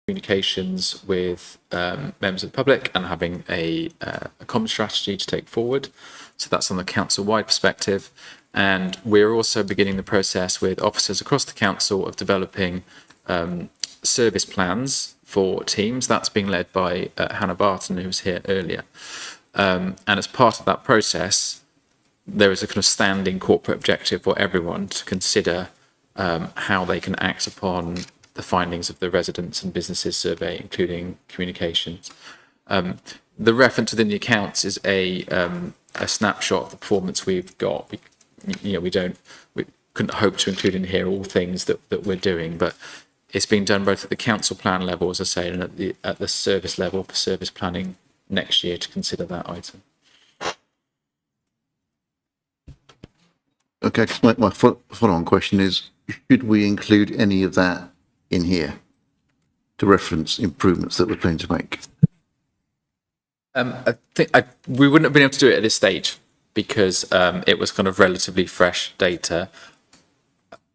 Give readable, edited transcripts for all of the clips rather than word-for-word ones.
communications with members of the public and having a common strategy to take forward. So that's on the council-wide perspective. And we're also beginning the process with officers across the council of developing service plans for teams. That's being led by Hannah Barton, who was here earlier. And as part of that process, there is a kind of standing corporate objective for everyone to consider how they can act upon the findings of the residents and businesses survey, including communications. The reference within the accounts is a snapshot of the performance we've got. We couldn't hope to include in here all things that we're doing, but it's being done both at the council plan level, as I say, and at the service level for service planning next year to consider that item. Okay, my follow-on question is, should we include any of that in here to reference improvements that we're planning to make? I think we wouldn't have been able to do it at this stage because it was kind of relatively fresh data.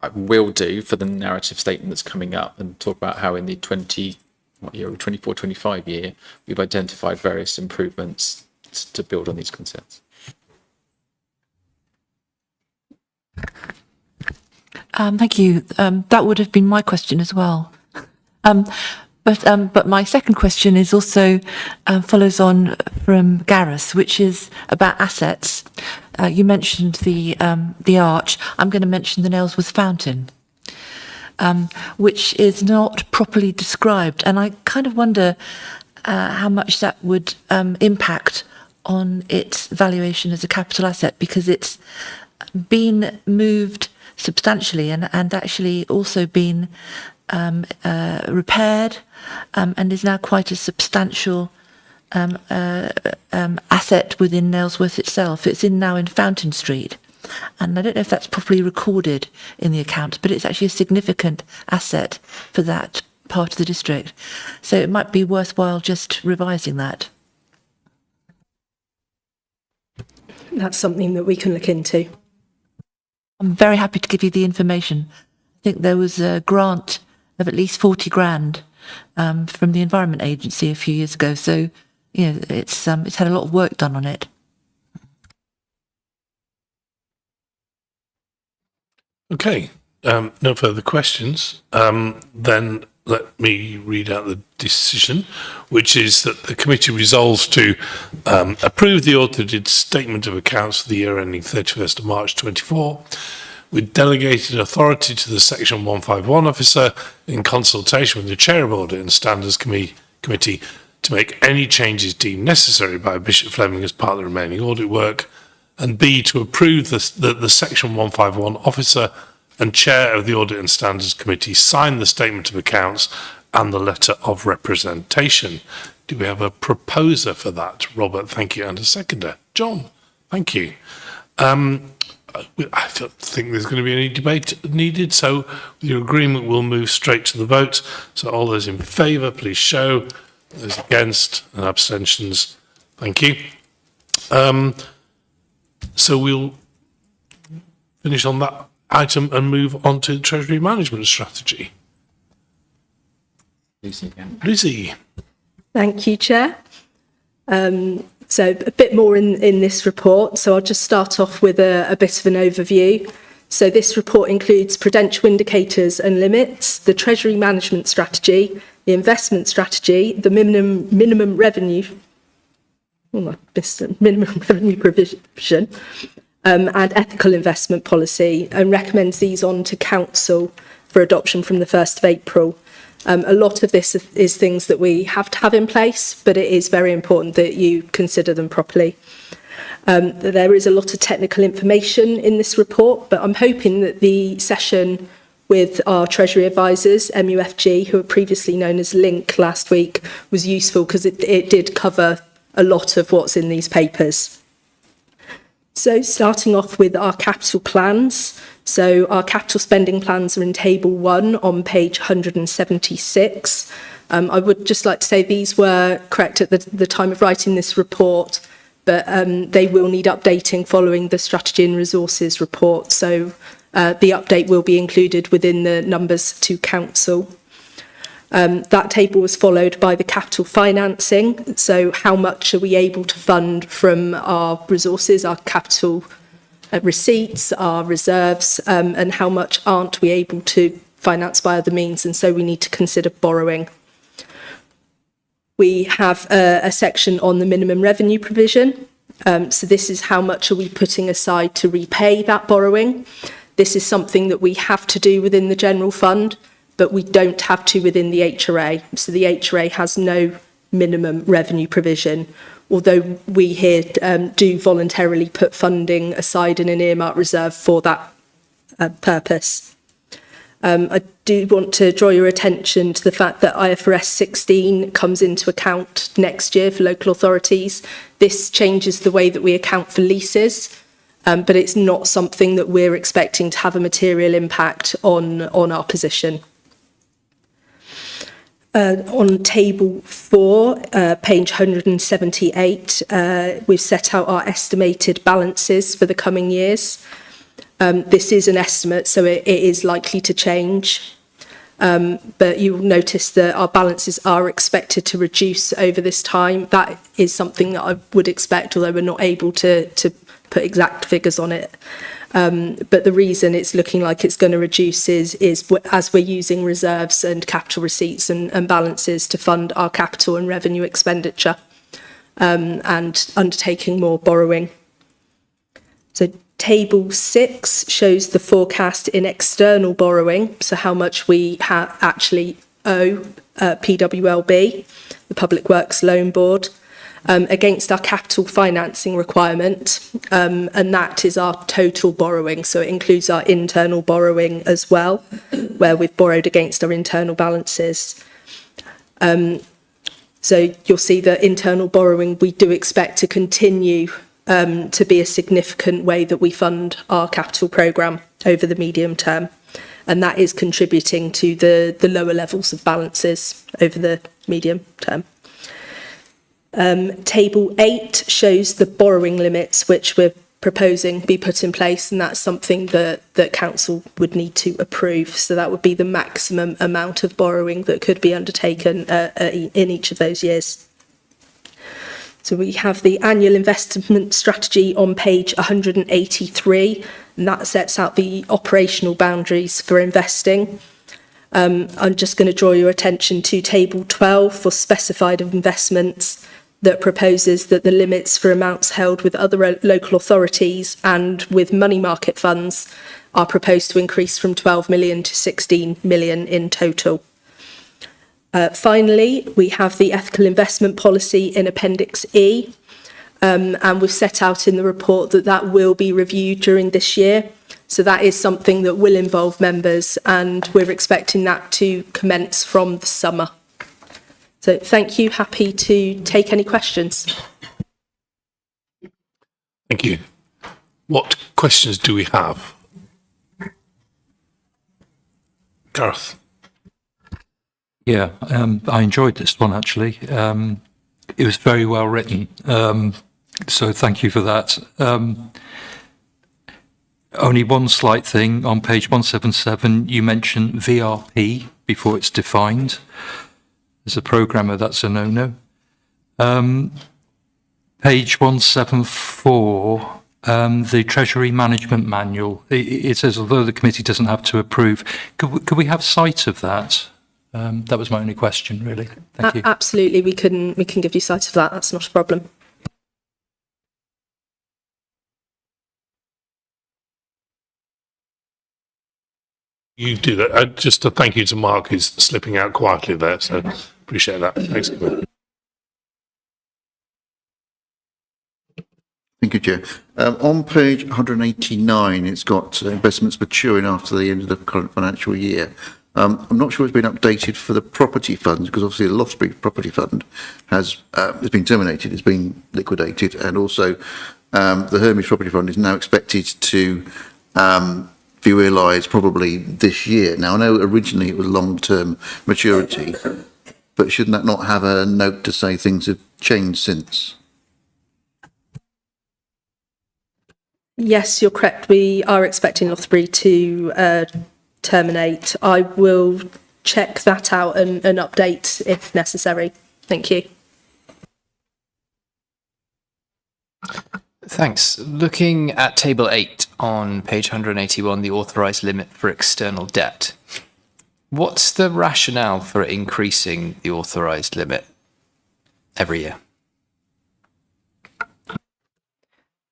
I will do for the narrative statement that's coming up and talk about how in the 24-25 year, we've identified various improvements to build on these concerns. Thank you. That would have been my question as well. But my second question is also follows on from Gareth, which is about assets. You mentioned the arch. I'm going to mention the Nailsworth Fountain, which is not properly described, and I kind of wonder how much that would impact on its valuation as a capital asset, because it's been moved substantially and actually also been repaired and is now quite a substantial asset within Nailsworth itself. It's now in Fountain Street, and I don't know if that's properly recorded in the accounts, but it's actually a significant asset for that part of the district. So it might be worthwhile just revising that. That's something that we can look into. I'm very happy to give you the information. I think there was a grant of at least 40 grand from the Environment Agency a few years ago. So, it's had a lot of work done on it. Okay, no further questions. Then let me read out the decision, which is that the committee resolves to approve the audited statement of accounts for the year ending 31st of March 24, with delegated authority to the Section 151 officer in consultation with the Chair of Audit and Standards Committee to make any changes deemed necessary by Bishop Fleming as part of the remaining audit work, and B, to approve the Section 151 officer and Chair of the Audit and Standards Committee sign the statement of accounts and the letter of representation. Do we have a proposer for that? Robert, thank you, and a seconder. John, thank you. I don't think there's going to be any debate needed, so with your agreement, we'll move straight to the vote. So all those in favour, please show. Those against and abstentions, thank you. So we'll finish on that item and move on to the Treasury Management Strategy. Lucy again. Lucy. Thank you, Chair. So a bit more in this report. So I'll just start off with a bit of an overview. So this report includes prudential indicators and limits, the Treasury Management Strategy, the investment strategy, the minimum revenue provision, and ethical investment policy, and recommends these on to Council for adoption from the 1st of April. A lot of this is things that we have to have in place, but it is very important that you consider them properly. There is a lot of technical information in this report, but I'm hoping that the session with our Treasury advisors, MUFG, who were previously known as Link last week, was useful because it did cover a lot of what's in these papers. So starting off with our capital plans. So our capital spending plans are in table 1 on page 176. I would just like to say these were correct at the time of writing this report, but they will need updating following the Strategy and Resources report. So the update will be included within the numbers to Council. That table was followed by the capital financing. So how much are we able to fund from our resources, our capital receipts, our reserves, and how much aren't we able to finance by other means, and so we need to consider borrowing. We have a section on the minimum revenue provision. So this is how much are we putting aside to repay that borrowing. This is something that we have to do within the general fund, but we don't have to within the HRA. So the HRA has no minimum revenue provision, although we here do voluntarily put funding aside in an earmark reserve for that purpose. I do want to draw your attention to the fact that IFRS 16 comes into account next year for local authorities. This changes the way that we account for leases, but it's not something that we're expecting to have a material impact on our position. On table 4, page 178, we've set out our estimated balances for the coming years. This is an estimate, so it is likely to change. But you'll notice that our balances are expected to reduce over this time. That is something that I would expect, although we're not able to put exact figures on it. But the reason it's looking like it's going to reduce is as we're using reserves and capital receipts and balances to fund our capital and revenue expenditure, and undertaking more borrowing. So table 6 shows the forecast in external borrowing, so how much we actually owe PWLB, the Public Works Loan Board, against our capital financing requirement, and that is our total borrowing, so it includes our internal borrowing as well, where we've borrowed against our internal balances. So you'll see that internal borrowing we do expect to continue to be a significant way that we fund our capital programme over the medium term, and that is contributing to the lower levels of balances over the medium term. Table 8 shows the borrowing limits which we're proposing be put in place, and that's something that council would need to approve. So that would be the maximum amount of borrowing that could be undertaken in each of those years. So we have the annual investment strategy on page 183, and that sets out the operational boundaries for investing. I'm just going to draw your attention to table 12 for specified investments, that proposes that the limits for amounts held with other local authorities and with money market funds are proposed to increase from 12 million to 16 million in total. Finally, we have the ethical investment policy in Appendix E, and we've set out in the report that will be reviewed during this year. So that is something that will involve members, and we're expecting that to commence from the summer. So thank you. Happy to take any questions. Thank you. What questions do we have? Gareth? Yeah, I enjoyed this one actually. It was very well written, so thank you for that. Only one slight thing, on page 177 you mentioned VRP before it's defined. As a programmer, that's a no-no. Page 174, the Treasury Management Manual, it says although the committee doesn't have to approve, could we have sight of that? That was my only question, really. Thank you. Absolutely, we can give you sight of that. That's not a problem. You do that. Just a thank you to Mark, who's slipping out quietly there, so appreciate that. Thanks. Thank you, Chair. On page 189, it's got investments maturing after the end of the current financial year. I'm not sure it's been updated for the property funds, because obviously the Lostbury Property Fund has been terminated, it's been liquidated, and also the Hermes Property Fund is now expected to be realised probably this year. Now, I know originally it was long-term maturity, but shouldn't that not have a note to say things have changed since? Yes, you're correct. We are expecting Lothbury to terminate. I will check that out and update if necessary. Thank you. Thanks. Looking at Table 8 on page 181, the authorised limit for external debt. What's the rationale for increasing the authorised limit every year?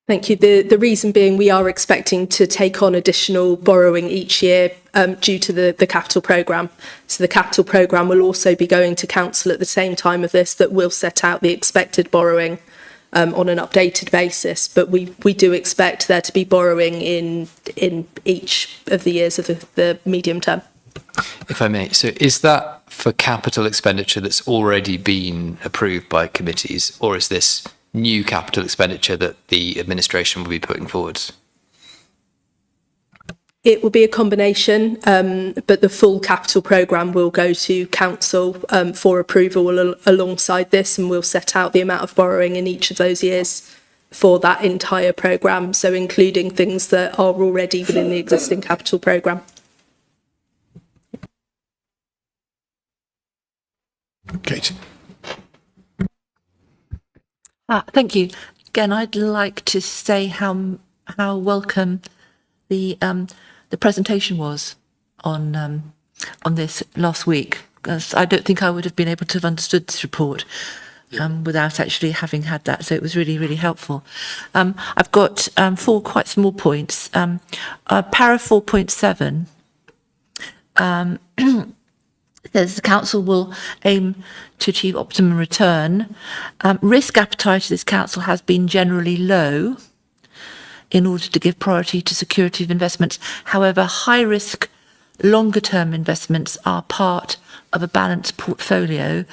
Thank you. The reason being we are expecting to take on additional borrowing each year due to the capital programme. So the capital programme will also be going to council at the same time of this, that will set out the expected borrowing on an updated basis. But we do expect there to be borrowing in each of the years of the medium term. If I may, so is that for capital expenditure that's already been approved by committees, or is this new capital expenditure that the administration will be putting forward? It will be a combination, but the full capital programme will go to council for approval alongside this, and we'll set out the amount of borrowing in each of those years for that entire programme, so including things that are already within the existing capital programme. Kate. Thank you. Again, I'd like to say how welcome the presentation was on this last week, because I don't think I would have been able to have understood this report without actually having had that. So it was really, really helpful. I've got 4 quite small points. Para 4.7 says the council will aim to achieve optimum return. Risk appetite of this council has been generally low in order to give priority to security of investments. However, high risk, longer term investments are part of a balanced portfolio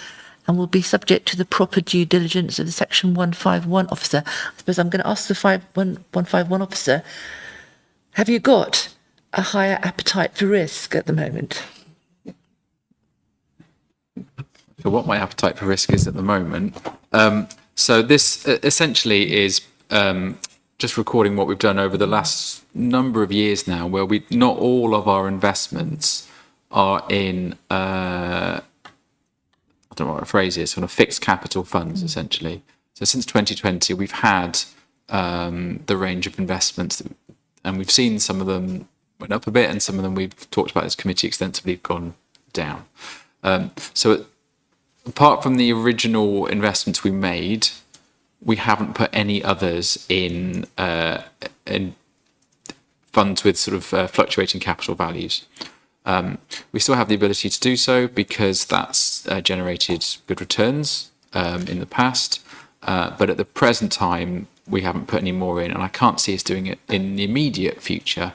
and will be subject to the proper due diligence of the Section 151 officer. I suppose I'm going to ask the 151 officer, have you got a higher appetite for risk at the moment? For what my appetite for risk is at the moment. So this essentially is just recording what we've done over the last number of years now, where not all of our investments are in, I don't know what the phrase is, sort of fixed capital funds, essentially. So since 2020, we've had the range of investments, and we've seen some of them went up a bit, and some of them we've talked about as committee extensively have gone down. So apart from the original investments we made, we haven't put any others in funds with sort of fluctuating capital values. We still have the ability to do so because that's generated good returns in the past, but at the present time we haven't put any more in, and I can't see us doing it in the immediate future.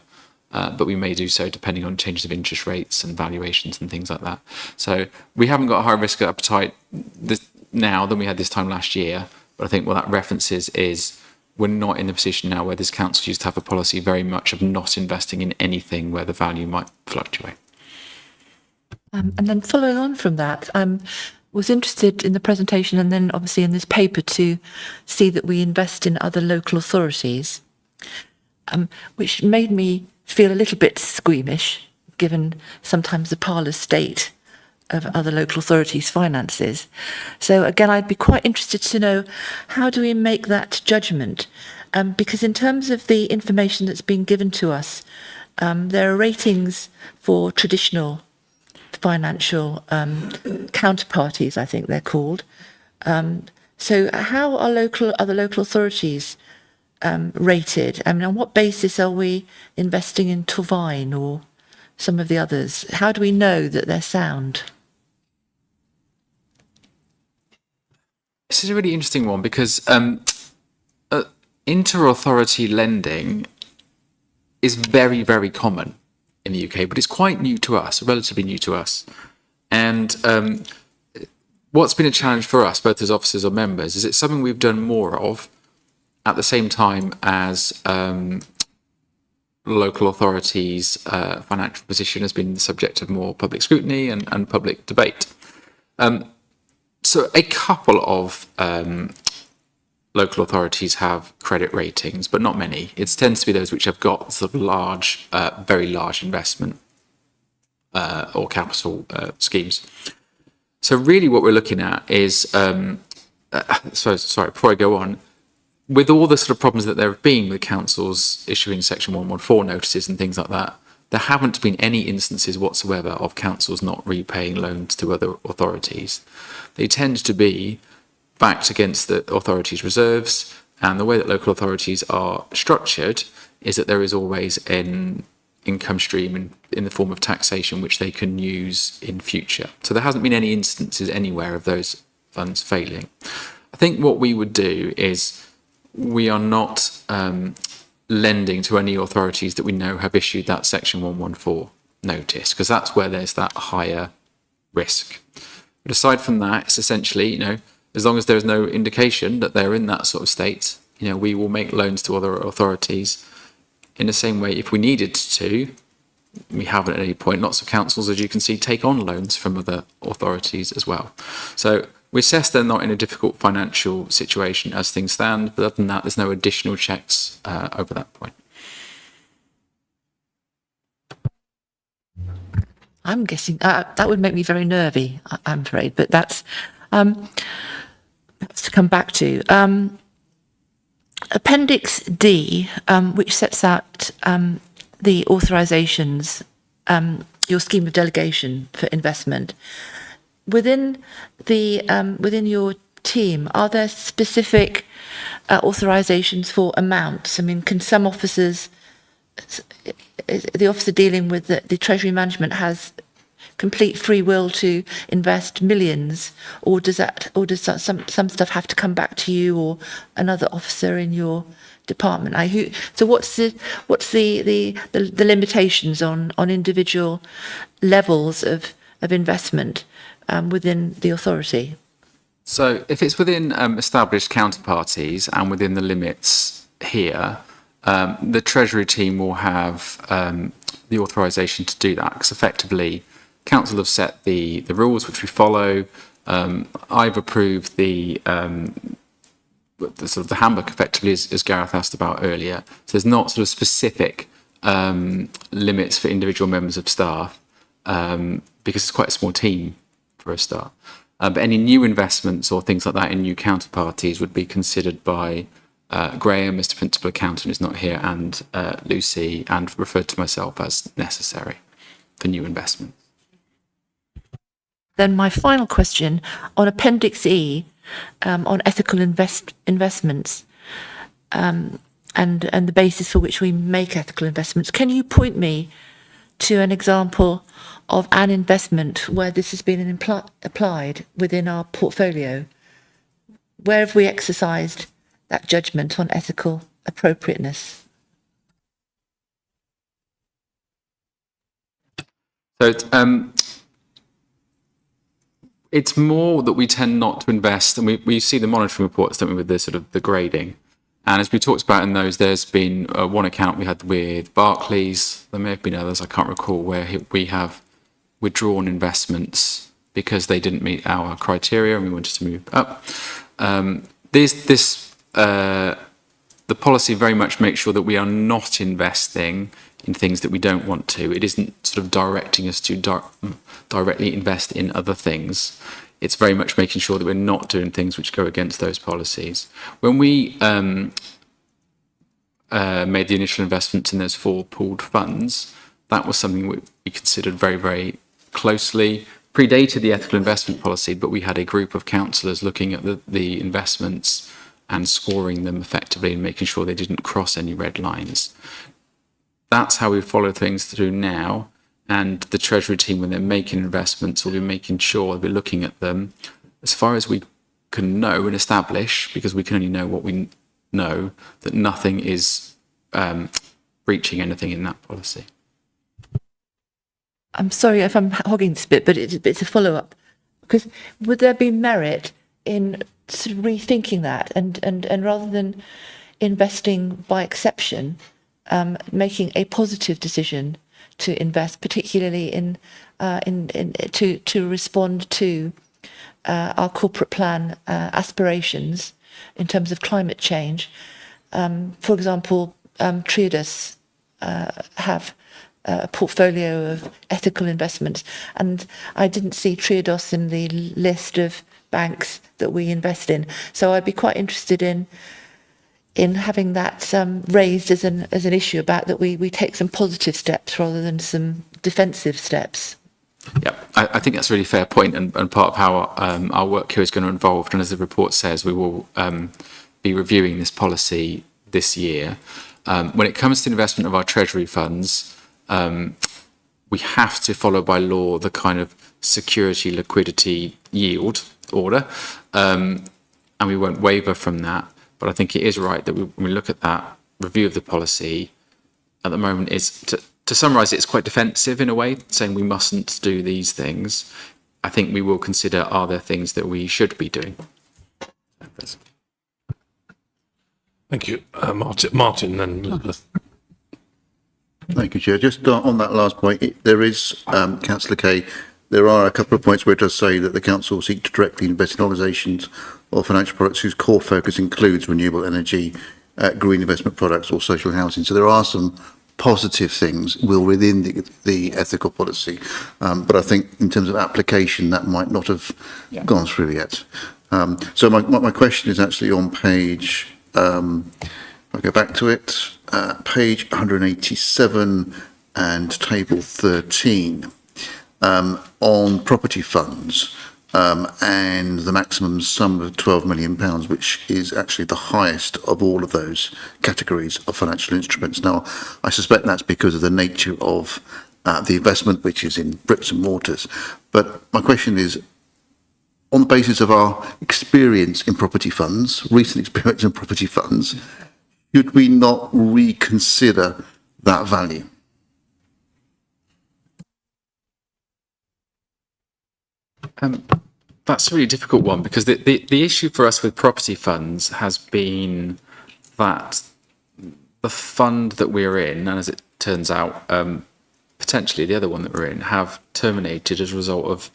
But we may do so depending on changes of interest rates and valuations and things like that. So we haven't got a higher risk appetite now than we had this time last year. But I think what that references is we're not in the position now where this council used to have a policy very much of not investing in anything where the value might fluctuate. And then following on from that, I was interested in the presentation and then obviously in this paper to see that we invest in other local authorities, which made me feel a little bit squeamish, given sometimes the parlous state of other local authorities' finances. So again, I'd be quite interested to know, how do we make that judgment? Because in terms of the information that's been given to us, there are ratings for traditional financial counterparties, I think they're called. So how are other local authorities rated? I mean, on what basis are we investing in Torvine or some of the others? How do we know that they're sound? This is a really interesting one because inter-authority lending is very, very common in the UK, but it's quite new to us, relatively new to us. And what's been a challenge for us, both as officers or members, is it's something we've done more of at the same time as local authorities' financial position has been the subject of more public scrutiny and public debate. So a couple of local authorities have credit ratings, but not many. It tends to be those which have got sort of large, very large investment or capital schemes. So really what we're looking at is, before I go on, with all the sort of problems that there have been with councils issuing Section 114 notices and things like that, there haven't been any instances whatsoever of councils not repaying loans to other authorities. They tend to be backed against the authorities' reserves, and the way that local authorities are structured is that there is always an income stream in the form of taxation which they can use in future. So there hasn't been any instances anywhere of those funds failing. I think what we would do is we are not lending to any authorities that we know have issued that Section 114 notice, because that's where there's that higher risk. But aside from that, it's essentially, as long as there's no indication that they're in that sort of state, we will make loans to other authorities. In the same way, if we needed to, we haven't at any point. Lots of councils, as you can see, take on loans from other authorities as well. So we assess they're not in a difficult financial situation as things stand, but other than that, there's no additional checks over that point. I'm guessing that would make me very nervy, I'm afraid, but that's to come back to. Appendix D, which sets out the authorisations, your scheme of delegation for investment. Within your team, are there specific authorisations for amounts? I mean, can some officers, the officer dealing with the Treasury management has complete free will to invest millions, or does some stuff have to come back to you or another officer in your department? So what's the limitations on individual levels of investment within the authority? So if it's within established counterparties and within the limits here, the Treasury team will have the authorisation to do that, because effectively council have set the rules which we follow. I've approved the sort of the handbook effectively, as Gareth asked about earlier. So there's not sort of specific limits for individual members of staff because it's quite a small team for a start. But any new investments or things like that in new counterparties would be considered by Graham, Mr. Principal Accountant, is not here, and Lucy, and referred to myself as necessary for new investments. Then my final question on Appendix E, on ethical investments, and the basis for which we make ethical investments. Can you point me to an example of an investment where this has been applied within our portfolio? Where have we exercised that judgment on ethical appropriateness? So it's more that we tend not to invest, and we see the monitoring reports, don't we, with the sort of the grading. And as we talked about in those, there's been one account we had with Barclays. There may have been others, I can't recall, where we have withdrawn investments because they didn't meet our criteria and we wanted to move up. The policy very much makes sure that we are not investing in things that we don't want to. It isn't sort of directing us to directly invest in other things. It's very much making sure that we're not doing things which go against those policies. When we made the initial investments in those 4 pooled funds, that was something we considered very, very closely. Predated the ethical investment policy, but we had a group of councillors looking at the investments and scoring them effectively and making sure they didn't cross any red lines. That's how we follow things through now. And the Treasury team, when they're making investments, will be making sure we're looking at them as far as we can know and establish, because we can only know what we know, that nothing is breaching anything in that policy. I'm sorry if I'm hogging this bit, but it's a follow-up. Because would there be merit in sort of rethinking that and rather than investing by exception, making a positive decision to invest, particularly to respond to our corporate plan aspirations in terms of climate change. For example, Triodos have a portfolio of ethical investments, and I didn't see Triodos in the list of banks that we invest in. So I'd be quite interested in having that raised as an issue about that we take some positive steps rather than some defensive steps. Yeah, I think that's a really fair point, and part of how our work here is going to evolve. And as the report says, we will be reviewing this policy this year. When it comes to investment of our treasury funds, we have to follow by law the kind of security, liquidity, yield order, and we won't waver from that. But I think it is right that when we look at that review of the policy, at the moment, is to summarise it, it's quite defensive in a way, saying we mustn't do these things. I think we will consider, are there things that we should be doing? Thank you. Martin, then Elizabeth. Thank you, Chair. Just on that last point, there is, Councillor Kay, there are a couple of points where it does say that the council will seek to directly invest in organisations or financial products whose core focus includes renewable energy, green investment products or social housing. So there are some positive things within the ethical policy. But I think in terms of application, that might not have gone through yet. So my question is actually on page, I'll go back to it, page 187 and table 13, on property funds, and the maximum sum of £12 million, which is actually the highest of all of those categories of financial instruments. Now, I suspect that's because of the nature of the investment, which is in bricks and mortars. But my question is, on the basis of our experience in property funds, recent experience in property funds, should we not reconsider that value? That's a really difficult one, because the issue for us with property funds has been that the fund that we're in, and as it turns out, potentially the other one that we're in, have terminated as a result of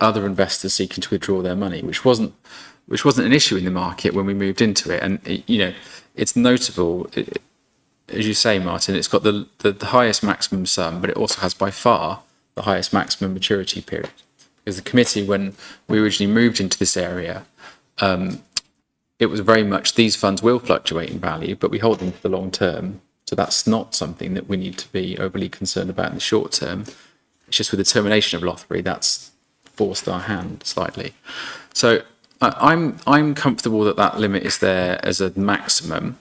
other investors seeking to withdraw their money, which wasn't an issue in the market when we moved into it. And it's notable, as you say, Martin, it's got the highest maximum sum, but it also has by far the highest maximum maturity period. Because the committee, when we originally moved into this area, it was very much these funds will fluctuate in value, but we hold them for the long term. So that's not something that we need to be overly concerned about in the short term. It's just with the termination of Lothbury, that's forced our hand slightly. So I'm comfortable that limit is there as a maximum,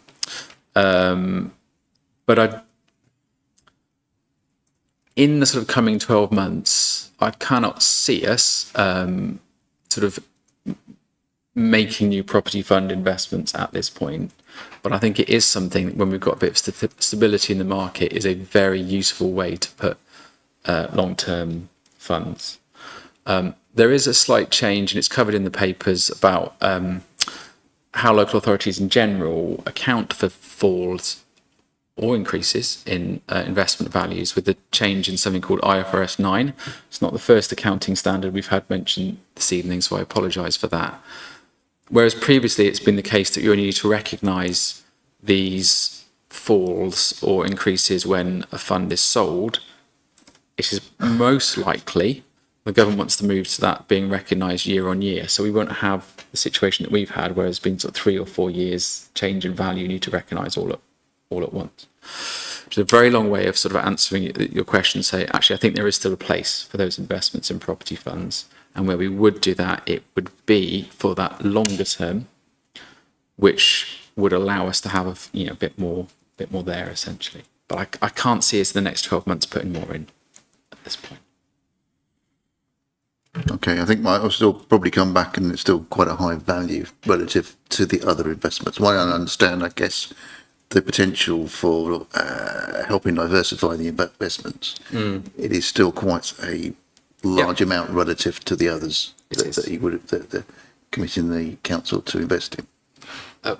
but in the sort of coming 12 months, I cannot see us sort of making new property fund investments at this point. But I think it is something that, when we've got a bit of stability in the market, is a very useful way to put long-term funds. There is a slight change, and it's covered in the papers, about how local authorities in general account for falls or increases in investment values with the change in something called IFRS 9. It's not the first accounting standard we've had mentioned this evening, so I apologise for that. Whereas previously it's been the case that you only need to recognise these falls or increases when a fund is sold, it is most likely the government wants to move to that being recognised year on year. So we won't have the situation that we've had, where it's been sort of 3 or 4 years change in value, you need to recognise all at once. Which is a very long way of sort of answering your question. Say, actually, I think there is still a place for those investments in property funds, and where we would do that, it would be for that longer term, which would allow us to have a bit more there essentially. But I can't see us in the next 12 months putting more in at this point. Okay, I think I'll still probably come back, and it's still quite a high value relative to the other investments. While I understand, I guess, the potential for helping diversify the investments, it is still quite a large amount relative to the others that you would the committee and the council to invest in. I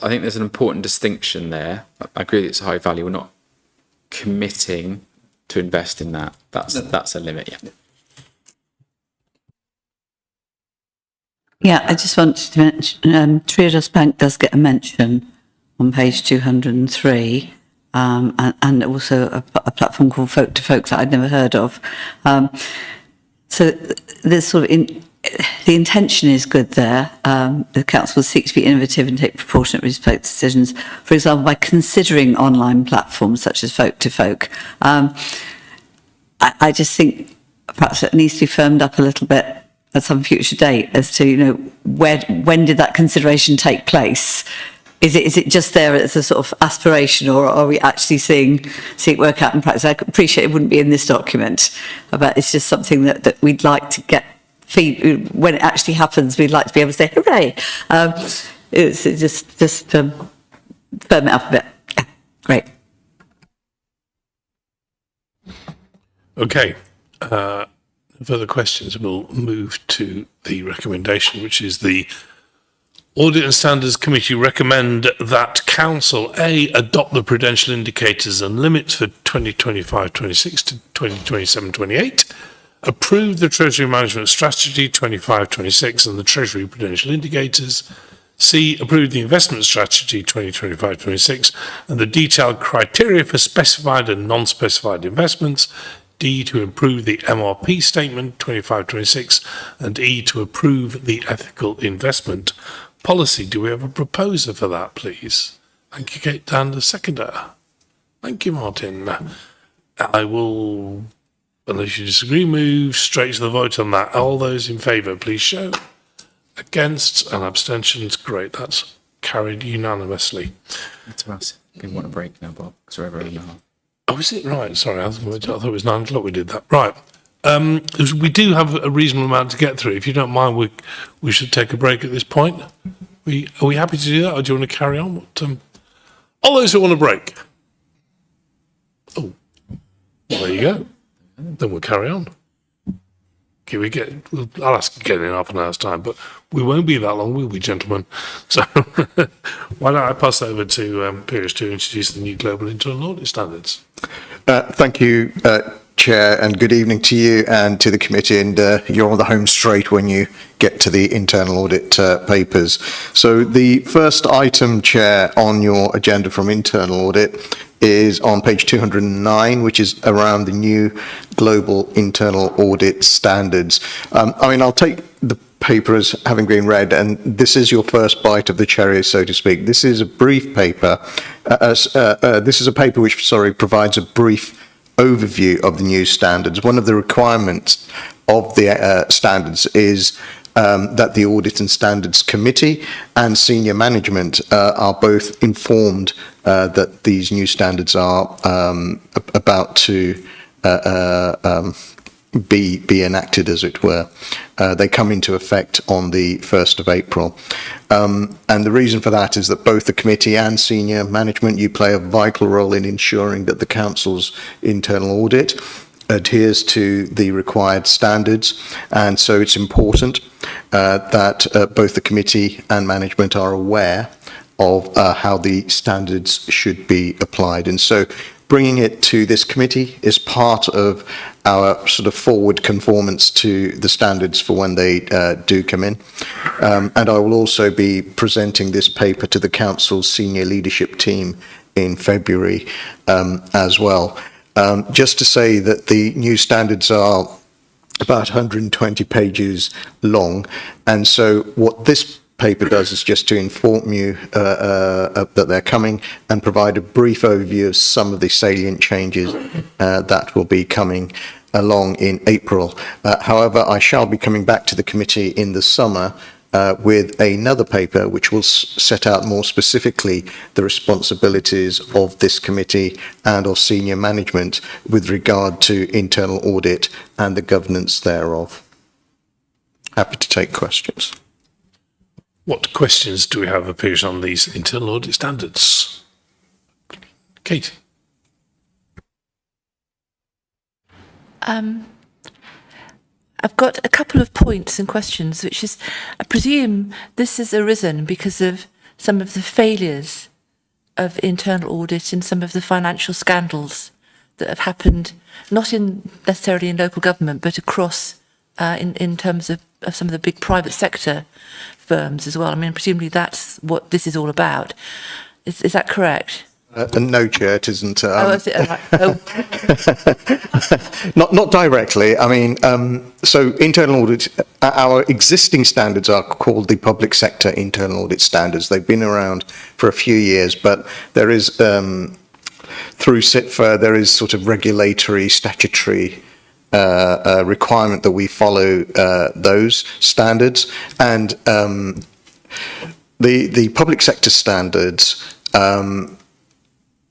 think there's an important distinction there. I agree that it's a high value. We're not committing to invest in that. That's a limit. Yeah. Yeah, I just wanted to mention, Triodos Bank does get a mention on page 203, and also a platform called Folk to Folk that I'd never heard of. So there's sort of the intention is good there. The council will seek to be innovative and take proportionate respect decisions, for example, by considering online platforms such as Folk to Folk. I just think perhaps it needs to be firmed up a little bit at some future date as to, when did that consideration take place? Is it just there as a sort of aspiration, or are we actually seeing it work out in practice? I appreciate it wouldn't be in this document, but it's just something that we'd like to get when it actually happens. We'd like to be able to say hooray. It's just firm it up a bit. Yeah, great. Okay. Further questions, we'll move to the recommendation, which is the Audit and Standards Committee recommend that Council A adopt the prudential indicators and limits for 2025-26 to 2027-28, approve the Treasury Management Strategy 25-26 and the Treasury Prudential Indicators, C, approve the Investment Strategy 2025-26 and the detailed criteria for specified and non-specified investments, D, to improve the MRP statement 25-26 and E, to approve the ethical investment policy. Do we have a proposer for that, please? Thank you, Kate Dan, the seconder. Thank you, Martin. I will, unless you disagree, move straight to the vote on that. All those in favour, please show. Against and abstentions, great. That's carried unanimously. To us. We want a break now, Bob, because we're over an hour. Oh, is it? Right, sorry, I thought it was 9 o'clock we did that. Right. We do have a reasonable amount to get through. If you don't mind, we should take a break at this point. Are we happy to do that, or do you want to carry on? All those who want a break? Oh, well, there you go. Then we'll carry on. Okay, I'll ask again in half an hour's time, but we won't be that long, will we, gentlemen? So why don't I pass over to Piers to introduce the new Global Internal Audit Standards? Thank you, Chair, and good evening to you and to the committee. And you're on the home straight when you get to the internal audit papers. So the first item, Chair, on your agenda from internal audit is on page 209, which is around the new global internal audit standards. I'll take the paper as having been read, and this is your first bite of the cherry, so to speak. This is a brief paper. This is a paper which, provides a brief overview of the new standards. One of the requirements of the standards is that the Audit and Standards Committee and senior management are both informed that these new standards are about to be enacted, as it were. They come into effect on the 1st of April. And the reason for that is that both the committee and senior management, you play a vital role in ensuring that the council's internal audit adheres to the required standards. And so it's important that both the committee and management are aware of how the standards should be applied. And so bringing it to this committee is part of our sort of forward conformance to the standards for when they do come in. And I will also be presenting this paper to the council's senior leadership team in February as well. Just to say that the new standards are about 120 pages long. And so what this paper does is just to inform you that they're coming and provide a brief overview of some of the salient changes that will be coming along in April. However, I shall be coming back to the committee in the summer with another paper which will set out more specifically the responsibilities of this committee and of senior management with regard to internal audit and the governance thereof. Happy to take questions. What questions do we have appears on these internal audit standards? Kate. I've got a couple of points and questions, which is, I presume this has arisen because of some of the failures of internal audit and some of the financial scandals that have happened, not necessarily in local government, but across in terms of some of the big private sector firms as well. I mean, presumably that's what this is all about. Is that correct? No, Chair, it isn't. Oh, is it? Oh, Not directly. I mean, so internal audit, our existing standards are called the public sector internal audit standards. They've been around for a few years, but there is, through SITFA, there is sort of regulatory, statutory requirement that we follow those standards. And the public sector standards,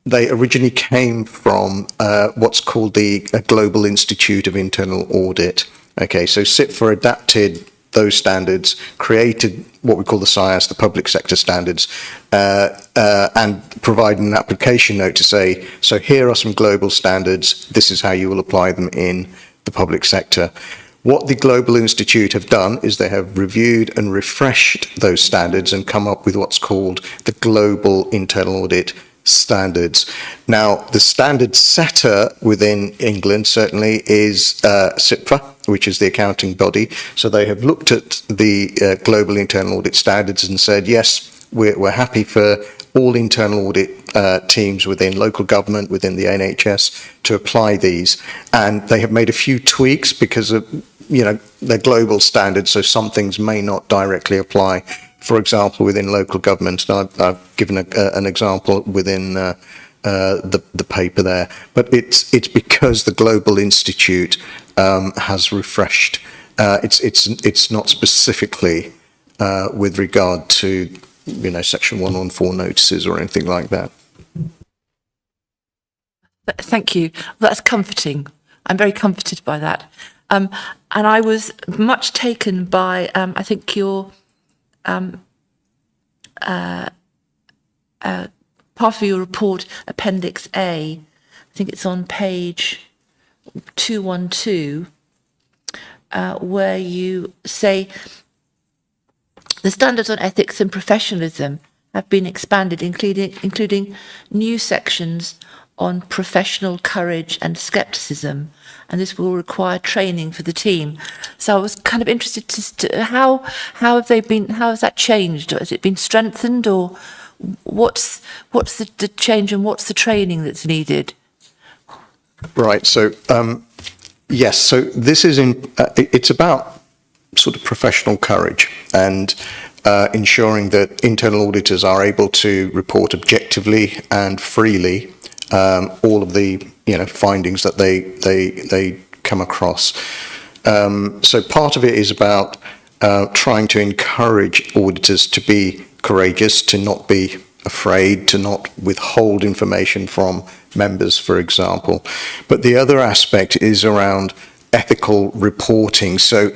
they originally came from what's called the Global Institute of Internal Audit. Okay, so SITFA adapted those standards, created what we call the SIAS, the public sector standards, and provided an application note to say, so here are some global standards, this is how you will apply them in the public sector. What the Global Institute have done is they have reviewed and refreshed those standards and come up with what's called the Global Internal Audit Standards. Now, the standard setter within England certainly is SITFA, which is the accounting body. So they have looked at the Global Internal Audit Standards and said, yes, we're happy for all internal audit teams within local government, within the NHS, to apply these. And they have made a few tweaks because of, you know, they're global standards, so some things may not directly apply. For example, within local government, and I've given an example within the paper there, but it's because the Global Institute has refreshed. It's not specifically with regard to, you know, Section 114 notices or anything like that. thank you. That's comforting. I'm very comforted by that. And I was much taken by, I think, your part of your report, Appendix A. I think it's on page 212, where you say the standards on ethics and professionalism have been expanded, including new sections on professional courage and skepticism, and this will require training for the team. So I was kind of interested to how have they been? How has that changed? Has it been strengthened, or what's the change and what's the training that's needed? Right. So yes. So this is it's about sort of professional courage and ensuring that internal auditors are able to report objectively and freely all of the findings that they come across. So part of it is about trying to encourage auditors to be courageous, to not be afraid, to not withhold information from members, for example. But the other aspect is around ethical reporting. So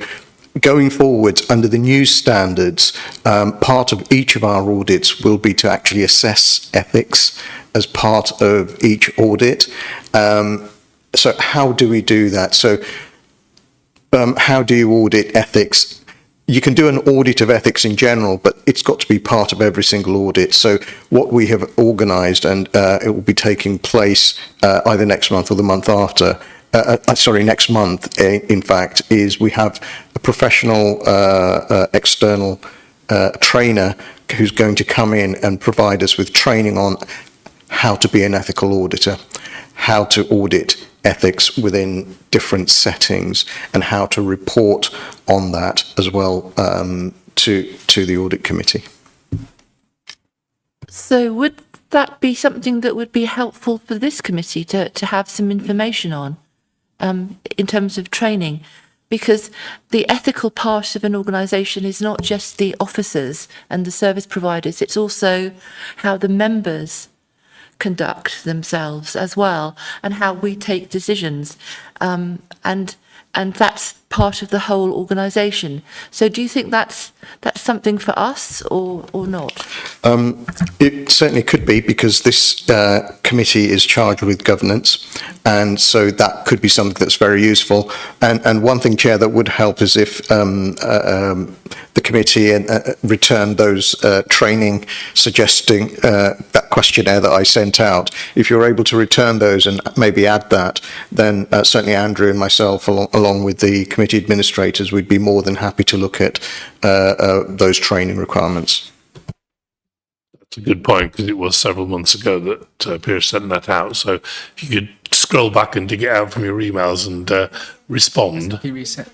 going forward, under the new standards, part of each of our audits will be to actually assess ethics as part of each audit. So how do we do that? So how do you audit ethics? You can do an audit of ethics in general, but it's got to be part of every single audit. So what we have organised, and it will be taking place either next month or the month after, next month, in fact, is we have a professional external trainer who's going to come in and provide us with training on how to be an ethical auditor, how to audit ethics within different settings, and how to report on that as well to the audit committee. So would that be something that would be helpful for this committee to have some information on in terms of training? Because the ethical part of an organisation is not just the officers and the service providers, it's also how the members conduct themselves as well, and how we take decisions, and that's part of the whole organisation. So do you think that's something for us or not? It certainly could be, because this committee is charged with governance, and so that could be something that's very useful. And one thing, Chair, that would help is if the committee returned those training suggesting that questionnaire that I sent out. If you're able to return those and maybe add that, then certainly Andrew and myself, along with the committee administrators, we'd be more than happy to look at those training requirements. It's a good point, because it was several months ago that Piers sent that out. So if you could scroll back and dig it out from your emails and respond. He reset.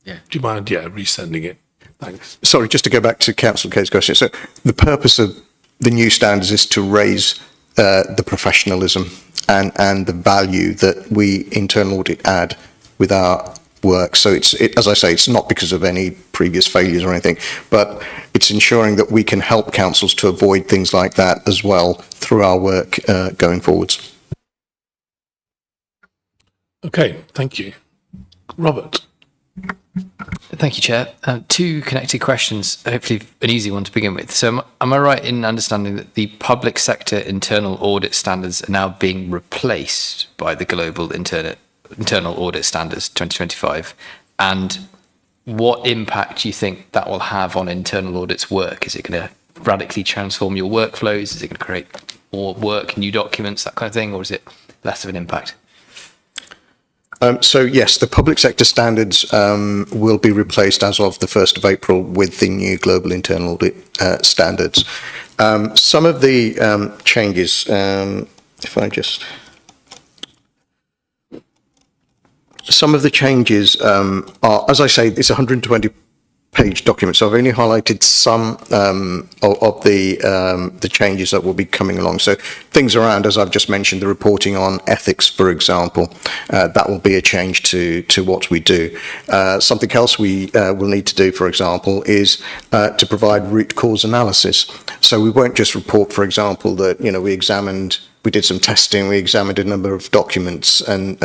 Do you mind, resending it? Thanks. Sorry, just to go back to Councillor Kaye's question. So the purpose of the new standards is to raise the professionalism and the value that we internal audit add with our work. So as I say, it's not because of any previous failures or anything, but it's ensuring that we can help councils to avoid things like that as well through our work going forwards. Okay, thank you. Robert. Thank you, Chair. Two connected questions, hopefully an easy one to begin with. So am I right in understanding that the public sector internal audit standards are now being replaced by the global internal audit standards 2025? And what impact do you think that will have on internal audit's work? Is it going to radically transform your workflows? Is it going to create more work, new documents, that kind of thing? Or is it less of an impact? So yes, the public sector standards will be replaced as of the 1st of April with the new global internal audit standards. Some of the changes, if I just... Some of the changes are, as I say, it's a 120-page document, so I've only highlighted some of the changes that will be coming along. So things around, as I've just mentioned, the reporting on ethics, for example, that will be a change to what we do. Something else we will need to do, for example, is to provide root cause analysis. So we won't just report, for example, that, we did some testing, we examined a number of documents and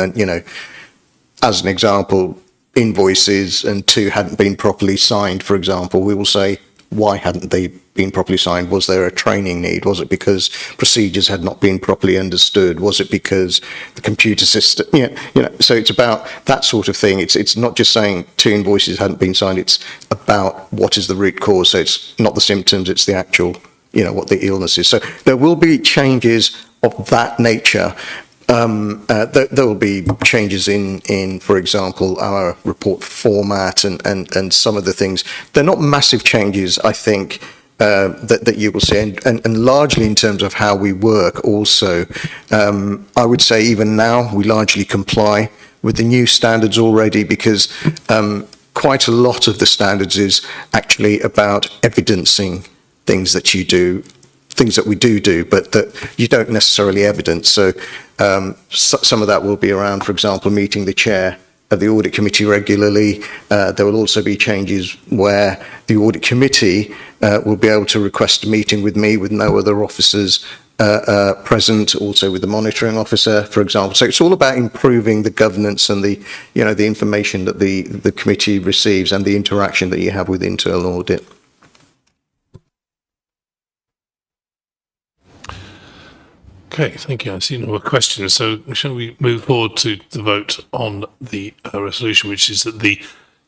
as an example, invoices and two hadn't been properly signed, for example. We will say, why hadn't they been properly signed? Was there a training need? Was it because procedures had not been properly understood? Was it because the computer system, so it's about that sort of thing. It's not just saying two invoices hadn't been signed, it's about what is the root cause. So it's not the symptoms, it's the actual, what the illness is. So there will be changes of that nature. There will be changes in, for example, our report format and some of the things. They're not massive changes, I think, that you will see, and largely in terms of how we work also. I would say even now we largely comply with the new standards already, because quite a lot of the standards is actually about evidencing things that you do, things that we do, but that you don't necessarily evidence. So some of that will be around, for example, meeting the chair of the audit committee regularly. There will also be changes where the audit committee will be able to request a meeting with me with no other officers present, also with the monitoring officer, for example. So it's all about improving the governance and the information that the committee receives and the interaction that you have with internal audit. Okay, thank you. I see no more questions. So shall we move forward to the vote on the resolution, which is that the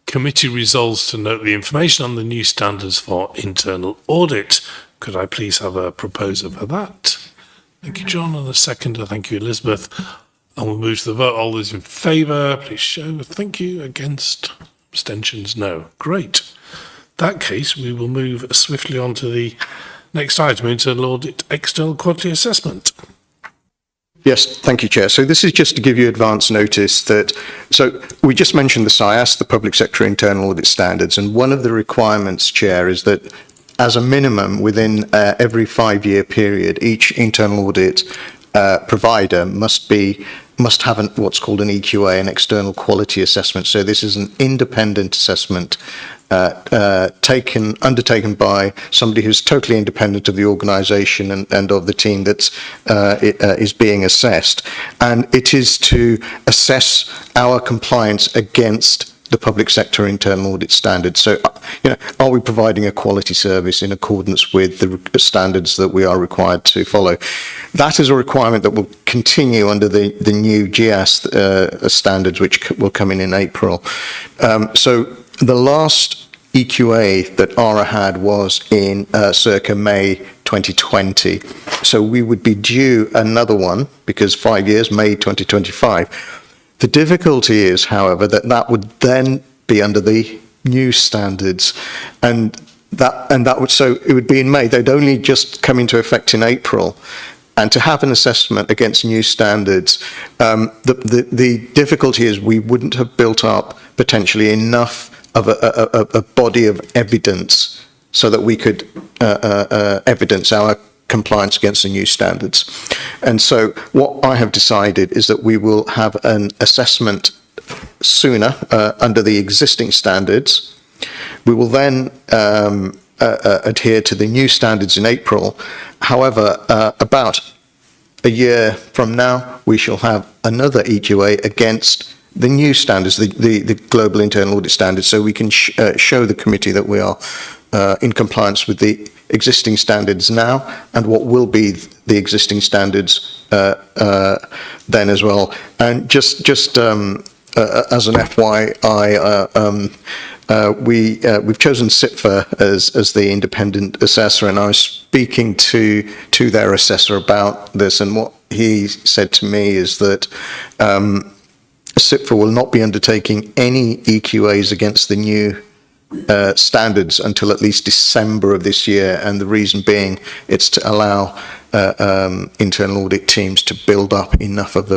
committee resolves to note the information on the new standards for internal audit. Could I please have a proposer for that? Thank you, John. And a seconder. Thank you, Elizabeth. And we'll move to the vote. All those in favour, please show. Thank you. Against? Abstentions? No. Great. In that case, we will move swiftly on to the next item, internal audit, external quality assessment. Yes, thank you, Chair. So this is just to give you advance notice that, so we just mentioned the SIAS, the Public Sector Internal Audit Standards, and one of the requirements, Chair, is that as a minimum within every 5-year period, each internal audit provider must have what's called an EQA, an external quality assessment. So this is an independent assessment undertaken by somebody who's totally independent of the organisation and of the team that is being assessed, and it is to assess our compliance against the public sector internal audit standards. So, are we providing a quality service in accordance with the standards that we are required to follow? That is a requirement that will continue under the new GS standards, which will come in April. So the last EQA that ARA had was in circa May 2020. So we would be due another one, because 5 years, May 2025. The difficulty is, however, that would then be under the new standards. And that would, so it would be in May. They'd only just come into effect in April. And to have an assessment against new standards, the difficulty is we wouldn't have built up potentially enough of a body of evidence so that we could evidence our compliance against the new standards. And so what I have decided is that we will have an assessment sooner under the existing standards. We will then adhere to the new standards in April. However, about a year from now, we shall have another EQA against the new standards, the global internal audit standards, so we can show the committee that we are in compliance with the existing standards now and what will be the existing standards then as well. And just as an FYI, we've chosen SIPFA as the independent assessor, and I was speaking to their assessor about this, and what he said to me is that SIPFA will not be undertaking any EQAs against the new standards until at least December of this year, and the reason being it's to allow internal audit teams to build up enough of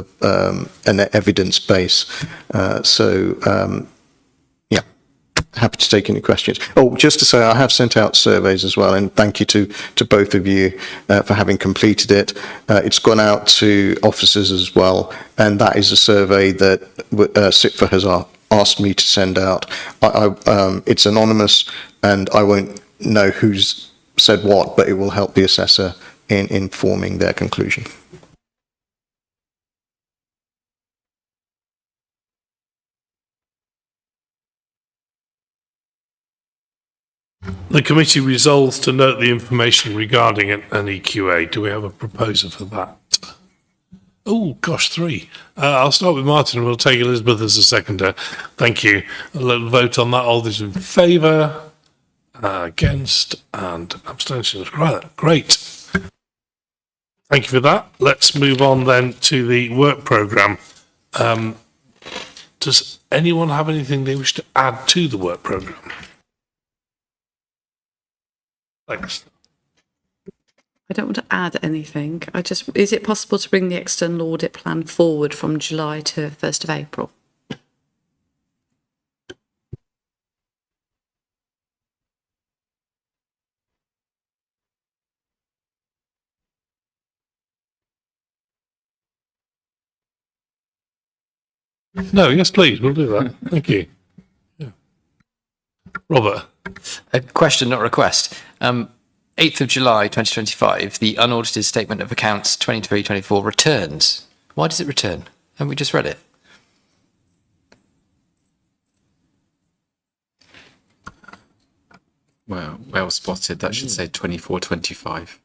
an evidence base. Happy to take any questions. Oh, just to say, I have sent out surveys as well, and thank you to both of you for having completed it. It's gone out to officers as well, and that is a survey that SIPFA has asked me to send out. It's anonymous, and I won't know who's said what, but it will help the assessor in forming their conclusion. The committee resolves to note the information regarding an EQA. Do we have a proposer for that? Oh, gosh, 3. I'll start with Martin and we'll take Elizabeth as a seconder. Thank you. A little vote on that. All those in favour, against, and abstentions. Great. Thank you for that. Let's move on then to the work programme. Does anyone have anything they wish to add to the work programme? Thanks. I don't want to add anything. Is it possible to bring the external audit plan forward from July to 1st of April? No, yes, please. We'll do that. Thank you. Yeah. Robert. A question, not request. 8th of July 2025, the unaudited statement of accounts 23-24 returns. Why does it return? Haven't we just read it? Well spotted. That should say 24-25.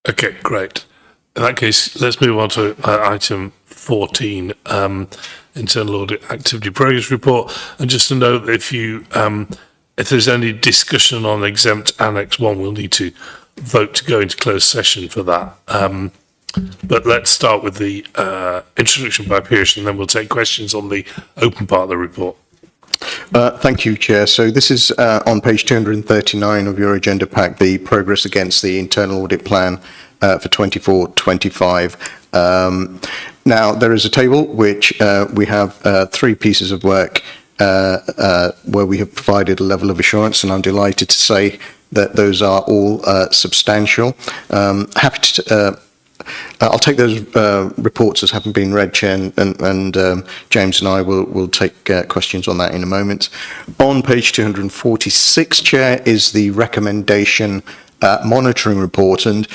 Okay, great. In that case, let's move on to item 14, internal audit activity progress report. And just to note, if there's any discussion on exempt annex 1, we'll need to vote to go into closed session for that. But let's start with the introduction by Pierce, and then we'll take questions on the open part of the report. Thank you, Chair. So this is on page 239 of your agenda pack, the progress against the internal audit plan for 24-25. Now, there is a table which we have 3 pieces of work where we have provided a level of assurance, and I'm delighted to say that those are all substantial. Happy to I'll take those reports as having been read, Chair, and James and I will take questions on that in a moment. On page 246, Chair, is the recommendation monitoring report, and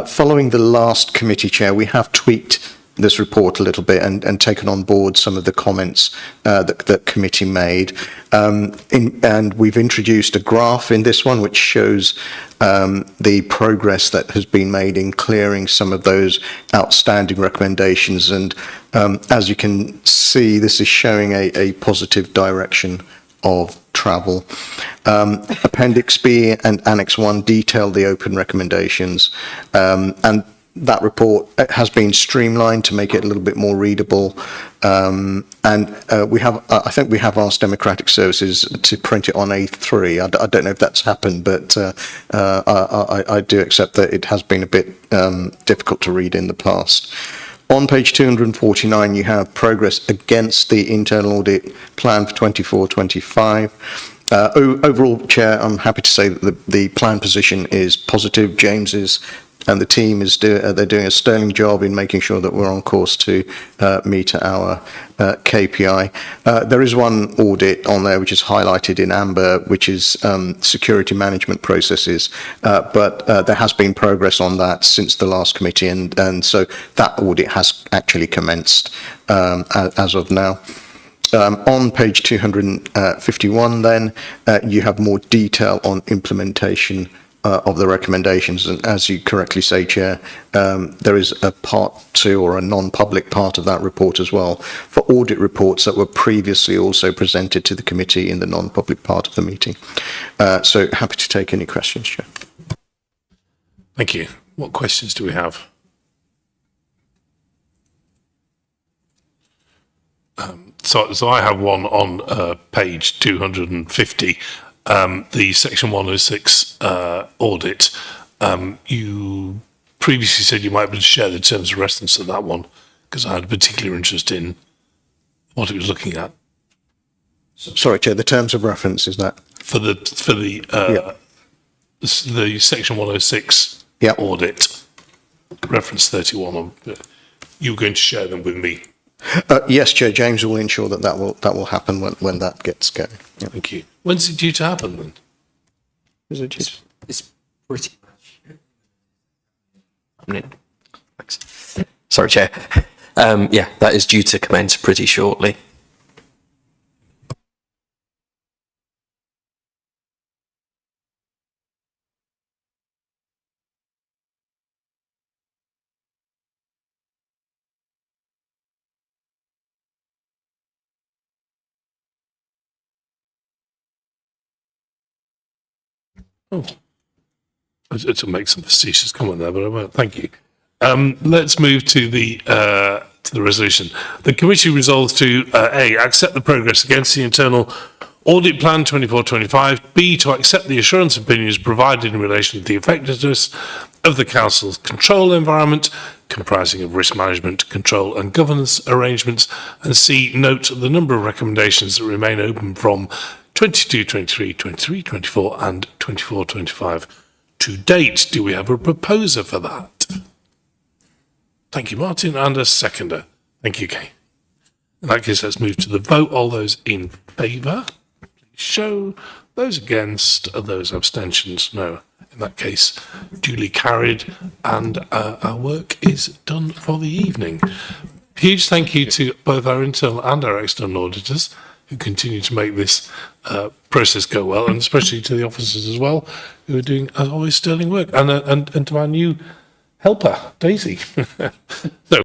following the last committee, Chair, we have tweaked this report a little bit and taken on board some of the comments that committee made. And we've introduced a graph in this one which shows the progress that has been made in clearing some of those outstanding recommendations. And as you can see, this is showing a positive direction of travel. Appendix B and Annex 1 detail the open recommendations. And that report has been streamlined to make it a little bit more readable. I think we have asked Democratic Services to print it on A3. I don't know if that's happened, but I do accept that it has been a bit difficult to read in the past. On page 249, you have progress against the internal audit plan for 24-25. Overall, Chair, I'm happy to say that the plan position is positive. James and the team they're doing a sterling job in making sure that we're on course to meet our KPI. There is one audit on there which is highlighted in amber, which is security management processes, but there has been progress on that since the last committee, and so that audit has actually commenced as of now. On page 251 then, you have more detail on implementation of the recommendations, and as you correctly say, Chair, there is a part 2 or a non-public part of that report as well for audit reports that were previously also presented to the committee in the non-public part of the meeting. So happy to take any questions, Chair. Thank you. What questions do we have? So I have one on page 250, the section 106 audit. You previously said you might be able to share the terms of reference of that one, because I had a particular interest in what it was looking at. Sorry, Chair, the terms of reference is that? For the section 106 audit, reference 31. You were going to share them with me. Yes, Chair. James will ensure that will happen when that gets going. Yeah. Thank you. When's it due to happen then? Is it due? It's pretty much. Thanks. Sorry, Chair. Yeah, that is due to commence pretty shortly. Oh, it'll make some facetious comment there, but I won't. Thank you. Let's move to the resolution. The committee resolves to A, accept the progress against the internal audit plan 24-25, B, to accept the assurance opinions provided in relation to the effectiveness of the council's control environment, comprising of risk management, control and governance arrangements, and C, note the number of recommendations that remain open from 22-23, 23-24 and 24-25 to date. Do we have a proposer for that? Thank you, Martin, and a seconder. Thank you, Kay. In that case, let's move to the vote. All those in favour, please show. Those against, those abstentions, no. In that case, duly carried, and our work is done for the evening. Huge thank you to both our internal and our external auditors who continue to make this process go well, and especially to the officers as well, who are doing, as always, sterling work, and to our new helper, Daisy. So,